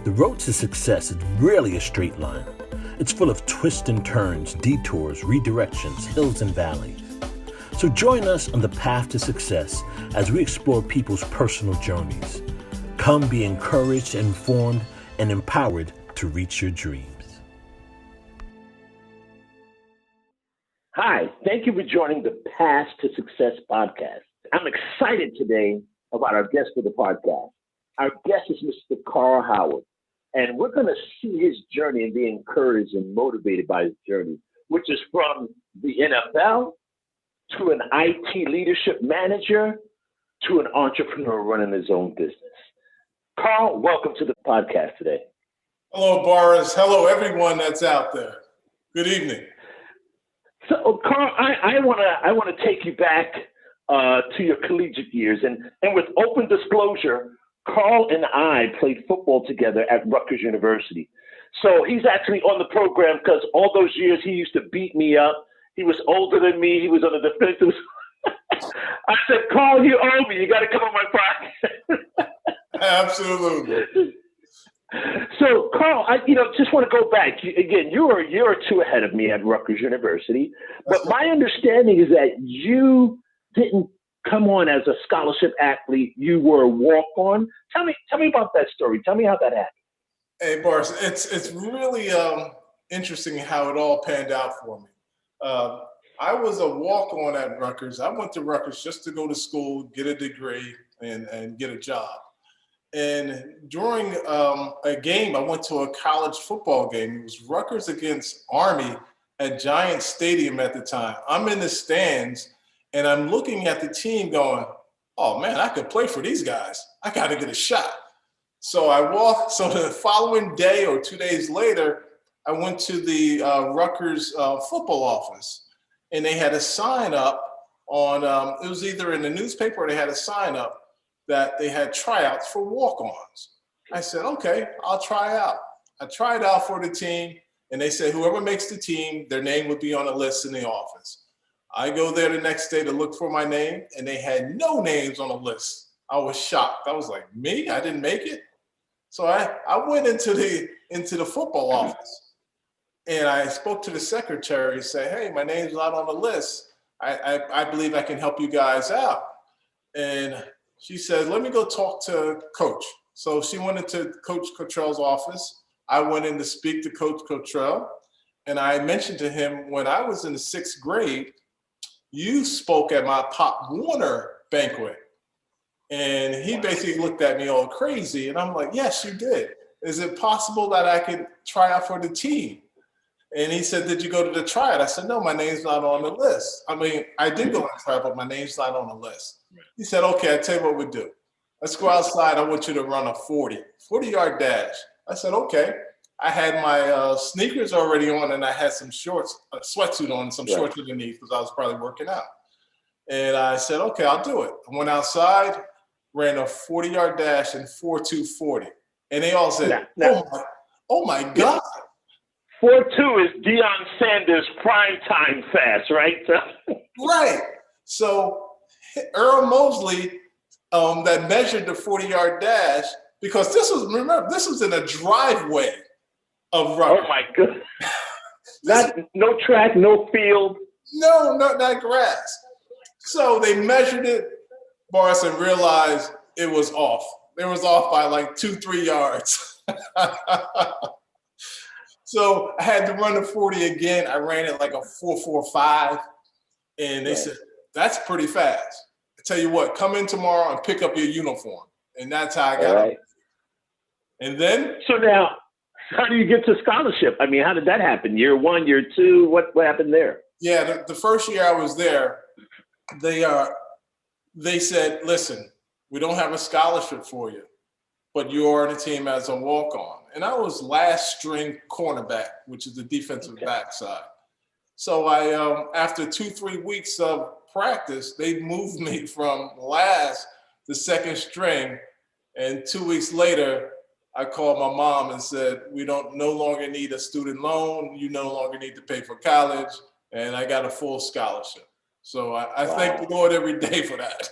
The road to success is rarely a straight line. It's full of twists and turns, detours, redirections, hills and valleys. So join us on the path to success as we explore people's personal journeys. Come be encouraged, informed, and empowered to reach your dreams. Hi, thank you for joining the Path to Success podcast. I'm excited today about our guest for the podcast. Our guest is Mr. Carl Howard, and we're going to see his journey and be encouraged and motivated by his journey, which is from the NFL to an IT leadership manager to an entrepreneur running his own business. Carl, welcome to the podcast today. Hello, Boris. Hello, everyone that's out there. Good evening. So, Carl, I want to take you back to your collegiate years, and with open disclosure, Carl and I played football together at Rutgers University. So he's actually on the program because all those years he used to beat me up. He was older than me. He was on the defensive. I said, Carl, you owe me. You got to come on my podcast. Absolutely. So, Carl, I just want to go back. Again, you're a year or two ahead of me at Rutgers University. But my understanding is that you didn't come on as a scholarship athlete. You were a walk-on. Tell me about that story. Tell me how that happened. Hey, Boris, it's really interesting how it all panned out for me. I was a walk-on at Rutgers. I went to Rutgers just to go to school, get a degree, and get a job. And during a game, I went to a college football game. It was Rutgers against Army at Giant Stadium at the time. I'm in the stands, and I'm looking at the team going, oh, man, I could play for these guys. I got to get a shot. So the following day or 2 days later, I went to the Rutgers football office, and they had a sign up on, it was either in the newspaper or they had a sign up that they had tryouts for walk-ons. I said, okay, I'll try out. I tried out for the team, and they said whoever makes the team, their name would be on a list in the office. I go there the next day to look for my name, and they had no names on the list. I was shocked. I was like, me? I didn't make it? So I went into the football office, and I spoke to the secretary and said, hey, my name's not on the list. I believe I can help you guys out. And she said, let me go talk to Coach. So she went into Coach Cottrell's office. I went in to speak to Coach Cottrell, and I mentioned to him when I was in the 6th grade, you spoke at my Pop Warner banquet. And he basically looked at me all crazy. And I'm like, yes, you did. Is it possible that I could try out for the team? And he said, did you go to the tryout? I said, no, my name's not on the list. I mean, I did go on the tryout, but my name's not on the list. He said, okay, I'll tell you what we do. Let's go outside. I want you to run a 40-yard dash. I said, okay. I had my sneakers already on, and I had some shorts, a sweatsuit on, and some shorts underneath because I was probably working out. And I said, okay, I'll do it. I went outside, ran a 40-yard dash in 4.240. And they all said, oh my God. 4.2 is Deion Sanders' primetime fast, right? Right. So Earl Mosley that measured the 40-yard dash, because this was in a driveway of Rutgers. Oh my goodness. No track, no field. No, not grass. So they measured it, Boris, and realized it was off. It was off by like 2-3 yards. So I had to run the 40 again. I ran it like a 4.45, and they said, that's pretty fast. I tell you what, come in tomorrow and pick up your uniform. And that's how I got it. And then? So now, how do you get to scholarship? I mean, how did that happen? Year 1, year 2, what happened there? Yeah, the first year I was there, they said, listen, we don't have a scholarship for you, but you're on the team as a walk-on. And I was last string cornerback, which is the defensive backside. So I, after 2-3 weeks of practice, they moved me from last to second string. And 2 weeks later, I called my mom and said, we don't no longer need a student loan. You no longer need to pay for college. And I got a full scholarship. So I thank the Lord every day for that.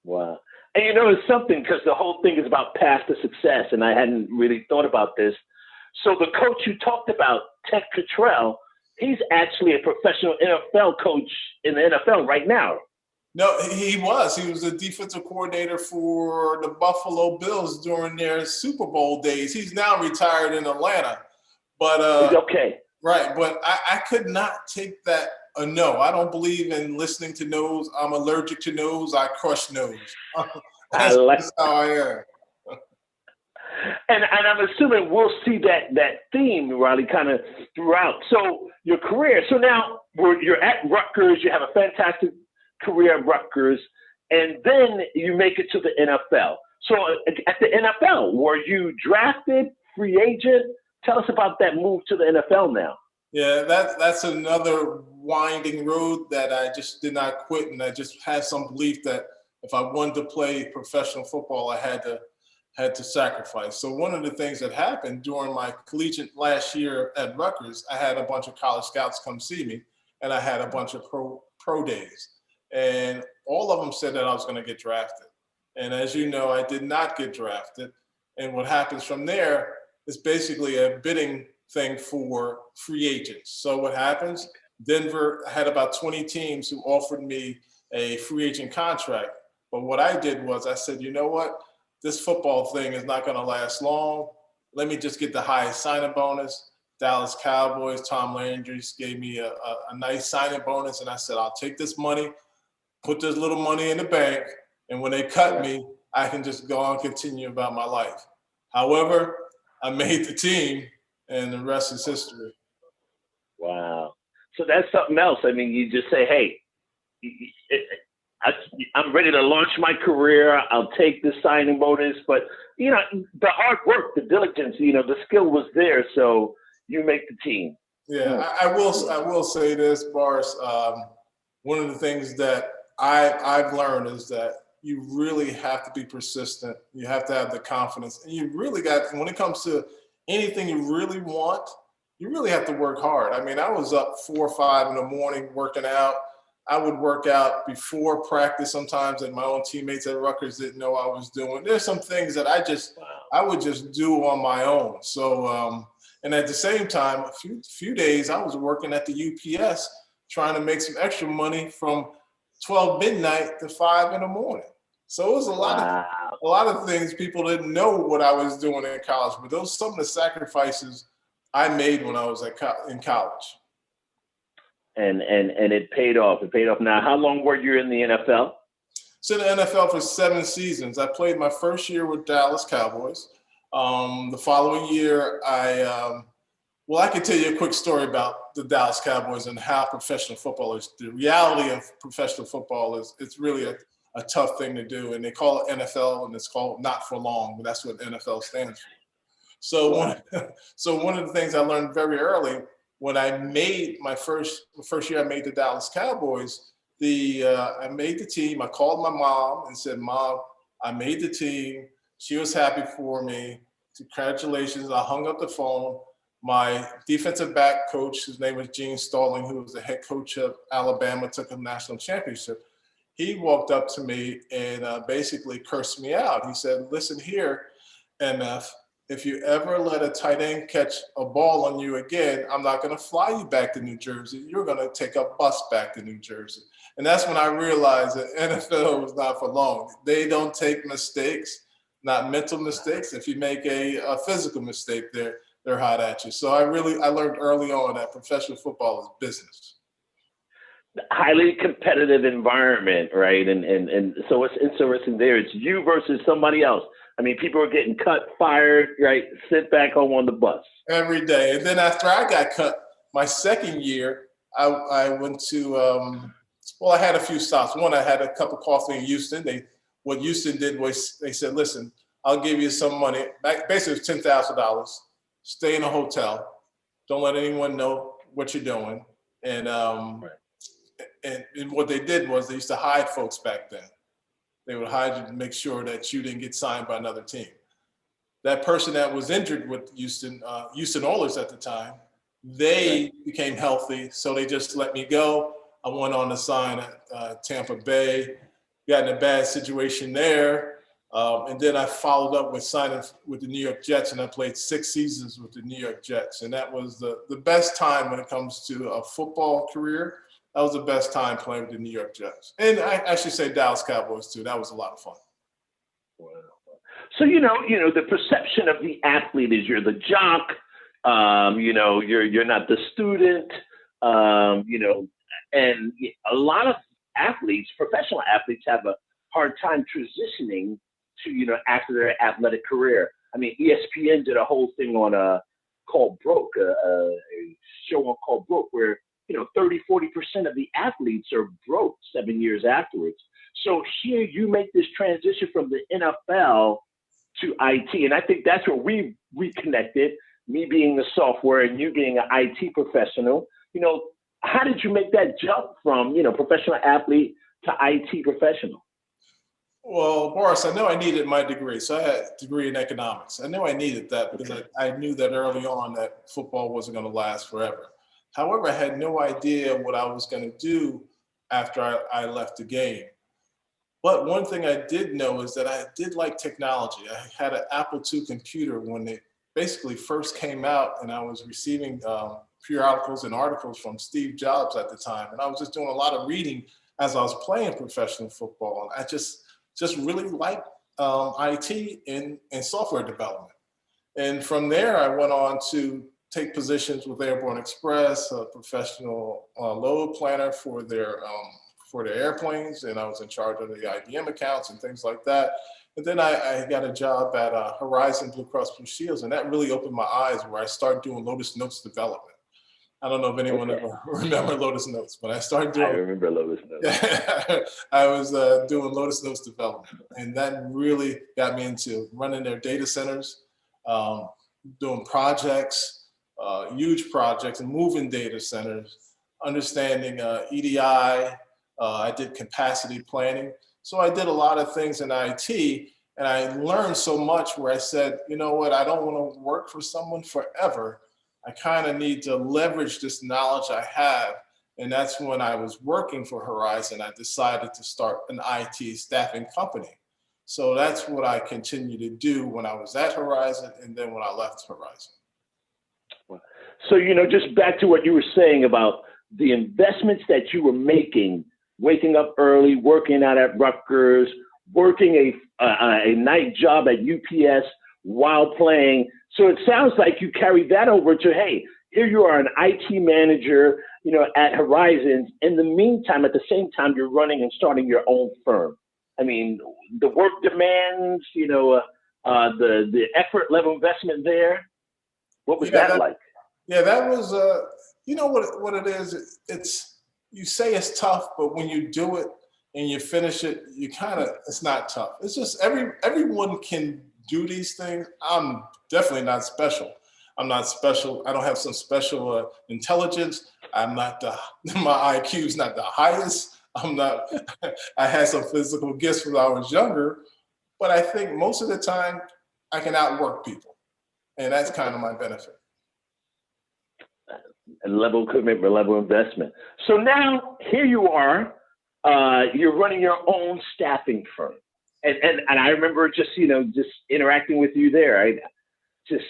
Wow. And you know, it's something because the whole thing is about path to success, and I hadn't really thought about this. So the coach you talked about, Ted Cottrell, he's actually a professional NFL coach in the NFL right now. No, he was. He was a defensive coordinator for the Buffalo Bills during their Super Bowl days. He's now retired in Atlanta. But okay. Right, but I could not take that a no. I don't believe in listening to no's. I'm allergic to no's. I crush no's. That's how I am. And I'm assuming we'll see that theme, Riley, kind of throughout. So your career. So now you're at Rutgers. You have a fantastic career at Rutgers, and then you make it to the NFL. So at the NFL, were you drafted, free agent? Tell us about that move to the NFL now. Yeah, that's another winding road that I just did not quit, and I just had some belief that if I wanted to play professional football, I had to sacrifice. So one of the things that happened during my collegiate last year at Rutgers, I had a bunch of college scouts come see me, and I had a bunch of pro days, and all of them said that I was going to get drafted. And as you know, I did not get drafted. And what happens from there is basically a bidding thing for free agents. So what happens? Denver had about 20 teams who offered me a free agent contract. But what I did was I said, you know what? This football thing is not going to last long. Let me just get the highest signing bonus. Dallas Cowboys, Tom Landry gave me a nice signing bonus. And I said, I'll take this money, put this little money in the bank. And when they cut me, I can just go on and continue about my life. However, I made the team, and the rest is history. Wow. So that's something else. I mean, you just say, hey, I'm ready to launch my career. I'll take the signing bonus. But, you know, the hard work, the diligence, you know, the skill was there. So you make the team. Yeah, I will say this, Boris. One of the things that I've learned is that you really have to be persistent. You have to have the confidence. And you really got, when it comes to anything you really want, you really have to work hard. I mean, I was up 4 or 5 in the morning working out. I would work out before practice sometimes that my own teammates at Rutgers didn't know I was doing. There's some things that I would just do on my own. So, and at the same time, a few days I was working at the UPS trying to make some extra money from 12 midnight to 5 in the morning. So it was a lot of things people didn't know what I was doing in college, but those some of the sacrifices I made when I was in college. And it paid off. It paid off. Now, how long were you in the NFL? So in the NFL for 7 seasons. I played my first year with Dallas Cowboys. The following year, I can tell you a quick story about the Dallas Cowboys and how professional football is. The reality of professional football is it's really a tough thing to do. And they call it NFL, and it's called not for long, but that's what NFL stands for. So one of the things I learned very early when I made the first year I made the Dallas Cowboys, I made the team. I called my mom and said, Mom, I made the team. She was happy for me. Congratulations. I hung up the phone. My defensive back coach, his name was Gene Stalling, who was the head coach of Alabama, took a national championship. He walked up to me and basically cursed me out. He said, listen here, MF, if you ever let a tight end catch a ball on you again, I'm not going to fly you back to New Jersey. You're going to take a bus back to New Jersey. And that's when I realized that NFL was not for long. They don't take mistakes, not mental mistakes. If you make a physical mistake, they're hot at you. So I learned early on that professional football is business. Highly competitive environment, right? And so it's interesting there. It's you versus somebody else. I mean, people are getting cut, fired, right? Sent back home on the bus. Every day. And then after I got cut, my second year, I went to, I had a few stops. One, I had a cup of coffee in Houston. What Houston did was they said, listen, I'll give you some money. Basically, it was $10,000. Stay in a hotel. Don't let anyone know what you're doing. And what they did was they used to hide folks back then. They would hide you to make sure that you didn't get signed by another team. That person that was injured with Houston Oilers at the time, they became healthy, so they just let me go. I went on to sign at Tampa Bay, got in a bad situation there. And then I followed up with signing with the New York Jets, and I played 6 seasons with the New York Jets. And that was the best time when it comes to a football career. That was the best time playing with the New York Jets. And I should say Dallas Cowboys too. That was a lot of fun. Wow. So, the perception of the athlete is you're the jock, you're not the student, and a lot of athletes, professional athletes, have a hard time transitioning to, after their athletic career. I mean, ESPN did a whole thing on called Broke, a show on called Broke, where 30-40% of the athletes are broke 7 years afterwards. So here you make this transition from the NFL to IT, and I think that's where we reconnected. Me being the software and you being an IT professional. How did you make that jump from professional athlete to IT professional? Well, Boris, I know I needed my degree. So I had a degree in economics. I knew I needed that because I knew that early on that football wasn't going to last forever. However, I had no idea what I was going to do after I left the game. But one thing I did know is that I did like technology. I had an Apple II computer when it basically first came out, and I was receiving periodicals and articles from Steve Jobs at the time. And I was just doing a lot of reading as I was playing professional football. And I just really liked IT and software development. And from there, I went on to take positions with Airborne Express, a professional load planner for their airplanes, and I was in charge of the IBM accounts and things like that. And then I got a job at Horizon Blue Cross Blue Shields, and that really opened my eyes where I started doing Lotus Notes development. I don't know if anyone ever remember Lotus Notes, but I started doing. I remember Lotus Notes. I was doing Lotus Notes development, and that really got me into running their data centers, doing projects, huge projects, and moving data centers, understanding EDI. I did capacity planning. So I did a lot of things in IT, and I learned so much where I said, you know what, I don't want to work for someone forever. I kind of need to leverage this knowledge I have. And that's when I was working for Horizon. I decided to start an IT staffing company. So that's what I continued to do when I was at Horizon and then when I left Horizon. So, just back to what you were saying about the investments that you were making, waking up early, working out at Rutgers, working a night job at UPS while playing. So it sounds like you carried that over to, hey, here you are, an IT manager, at Horizons. In the meantime, at the same time, you're running and starting your own firm. I mean, the work demands, the effort level investment there. What was that like? Yeah, that was, what it is. You say it's tough, but when you do it and you finish it, it's not tough. It's just everyone can do these things. I'm definitely not special. I'm not special. I don't have some special intelligence. My IQ is not the highest. I had some physical gifts when I was younger, but I think most of the time I can outwork people. And that's kind of my benefit. Level of commitment, level of investment. So now here you are, you're running your own staffing firm. And I remember just interacting with you there. Just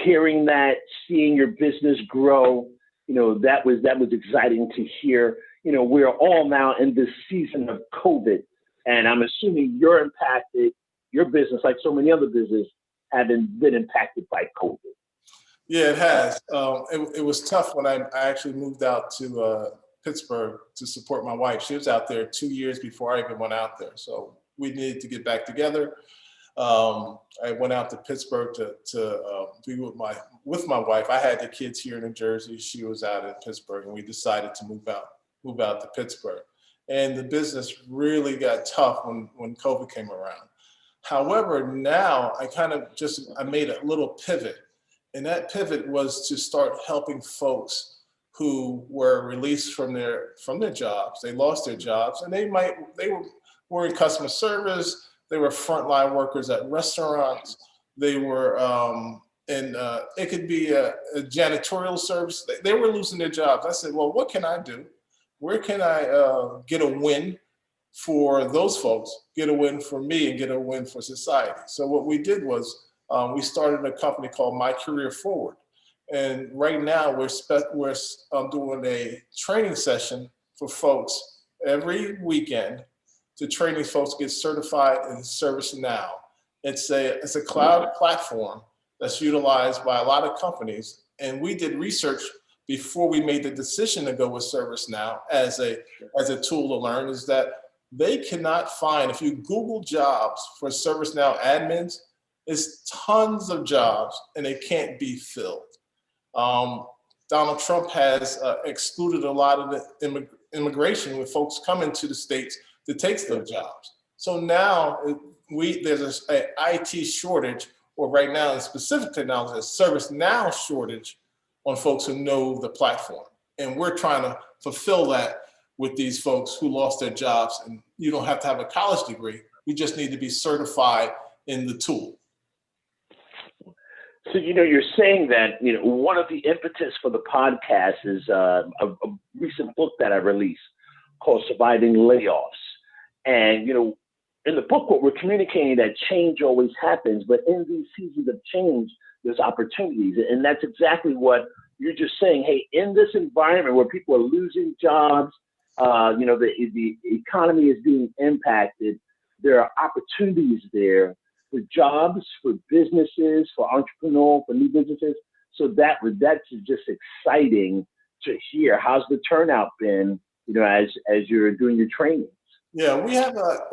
hearing that, seeing your business grow, that was exciting to hear. We're all now in this season of COVID, and I'm assuming you're impacted, your business, like so many other businesses, haven't been impacted by COVID. Yeah, it has. It was tough when I actually moved out to Pittsburgh to support my wife. She was out there 2 years before I even went out there. So we needed to get back together. I went out to Pittsburgh to be with my wife. I had the kids here in New Jersey. She was out in Pittsburgh, and we decided to move out to Pittsburgh. And the business really got tough when COVID came around. However, now I made a little pivot. And that pivot was to start helping folks who were released from their jobs. They lost their jobs, and they were in customer service. They were frontline workers at restaurants. They were it could be a janitorial service. They were losing their jobs. I said, well, what can I do? Where can I get a win for those folks, get a win for me, and get a win for society. So what we did was we started a company called My Career Forward. And right now we're doing a training session for folks every weekend to train these folks to get certified in ServiceNow. It's a cloud platform that's utilized by a lot of companies. And we did research before we made the decision to go with ServiceNow as a tool to learn, is that they cannot find, if you Google jobs for ServiceNow admins, it's tons of jobs and they can't be filled. Donald Trump has excluded a lot of the immigration with folks coming to the States to take those jobs. So now there's an IT shortage, or right now in specific technology, a ServiceNow shortage on folks who know the platform. And we're trying to fulfill that with these folks who lost their jobs. And you don't have to have a college degree. You just need to be certified in the tool. So, you're saying that, one of the impetus for the podcast is a recent book that I released called Surviving Layoffs. And, in the book, what we're communicating that change always happens, but in these seasons of change, there's opportunities. And that's exactly what you're just saying. Hey, in this environment where people are losing jobs, the economy is being impacted, there are opportunities there for jobs, for businesses, for entrepreneurs, for new businesses. So that's just exciting to hear. How's the turnout been, as you're doing your trainings? Yeah,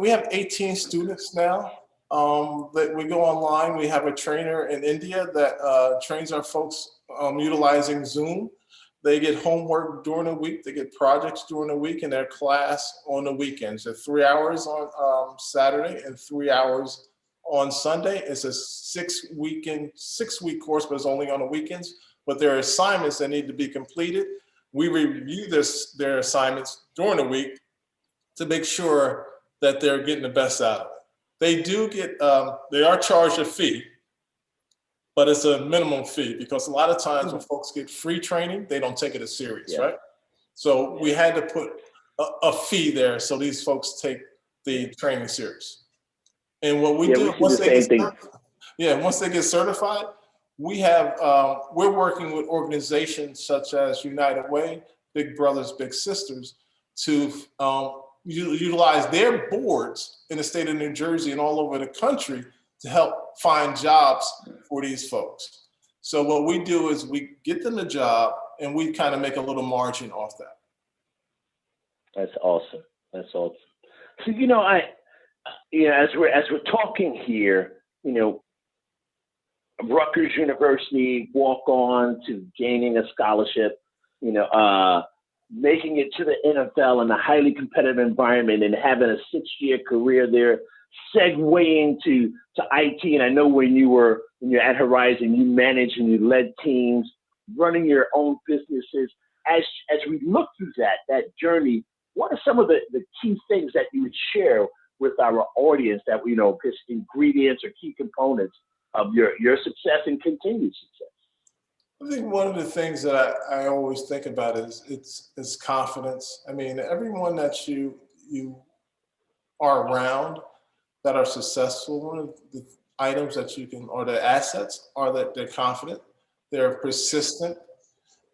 we have 18 students now that we go online. We have a trainer in India that trains our folks utilizing Zoom. They get homework during the week. They get projects during the week, and their class on the weekends. So 3 hours on Saturday and 3 hours on Sunday. It's a 6-week course, but it's only on the weekends. But there are assignments that need to be completed. We review their assignments during the week to make sure that they're getting the best out of it. They do get, they are charged a fee, but it's a minimum fee, because a lot of times when folks get free training, they don't take it as serious, right? So we had to put a fee there so these folks take the training serious. And what we do, once they get certified, we have, we're working with organizations such as United Way, Big Brothers, Big Sisters, to utilize their boards in the state of New Jersey and all over the country to help find jobs for these folks. So what we do is we get them a job and we kind of make a little margin off that. That's awesome. So, as we're talking here, Rutgers University walk on to gaining a scholarship, making it to the NFL in a highly competitive environment and having a 6-year career there, segueing to IT. And I know when you're at Horizon, you managed and you led teams, running your own businesses. As we look through that journey, what are some of the key things that you would share with our audience that just ingredients or key components of your success and continued success? I think one of the things that I always think about is confidence. I mean, everyone that you are around that are successful, one of the items that you can, or the assets, are that they're confident, they're persistent,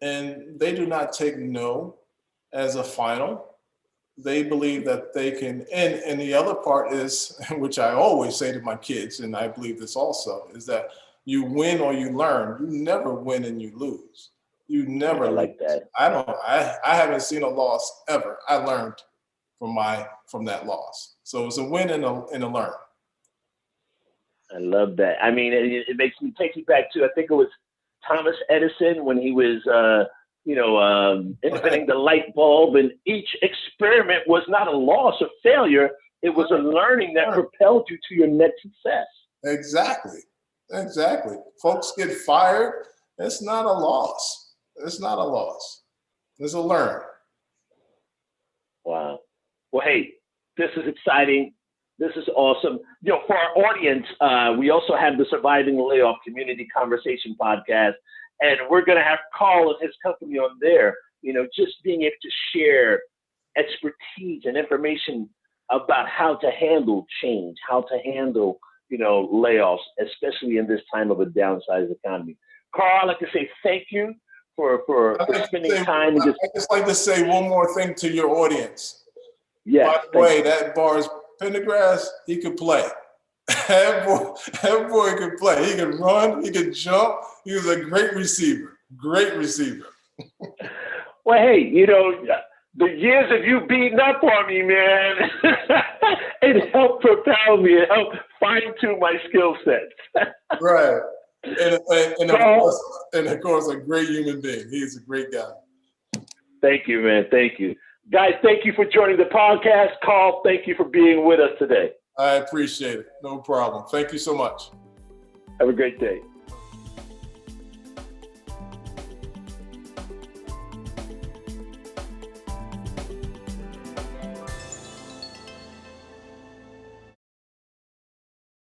and they do not take no as a final. They believe that they can, and the other part is, which I always say to my kids, and I believe this also, is that you win or you learn. You never win and you lose. You never like lose. that. I haven't seen a loss ever. I learned from that loss. So it's a win and a learn. I love that. I mean, it takes me back to, I think it was Thomas Edison when he was, inventing the light bulb, and each experiment was not a loss or failure. It was a learning that propelled you to your next success. Exactly. Folks get fired. It's not a loss. It's a learn. Wow. Well, hey, this is exciting. This is awesome. For our audience, we also have the Surviving Layoff Community Conversation podcast, and we're going to have Carl and his company on there, just being able to share expertise and information about how to handle change, how to handle, layoffs, especially in this time of a downsized economy. Carl, I'd like to say thank you for spending time. I just like to say one more thing to your audience. Yes, by the way, that Boris Pendergrass, he could play. That boy could play. He could run. He could jump. He was a great receiver. Great receiver. Well, hey, the years of you beating up on me, man, it helped propel me. It helped fine-tune my skill sets. Right. And of course, a great human being. He's a great guy. Thank you, man. Thank you. Guys, thank you for joining the podcast. Carl, thank you for being with us today. I appreciate it. No problem. Thank you so much. Have a great day.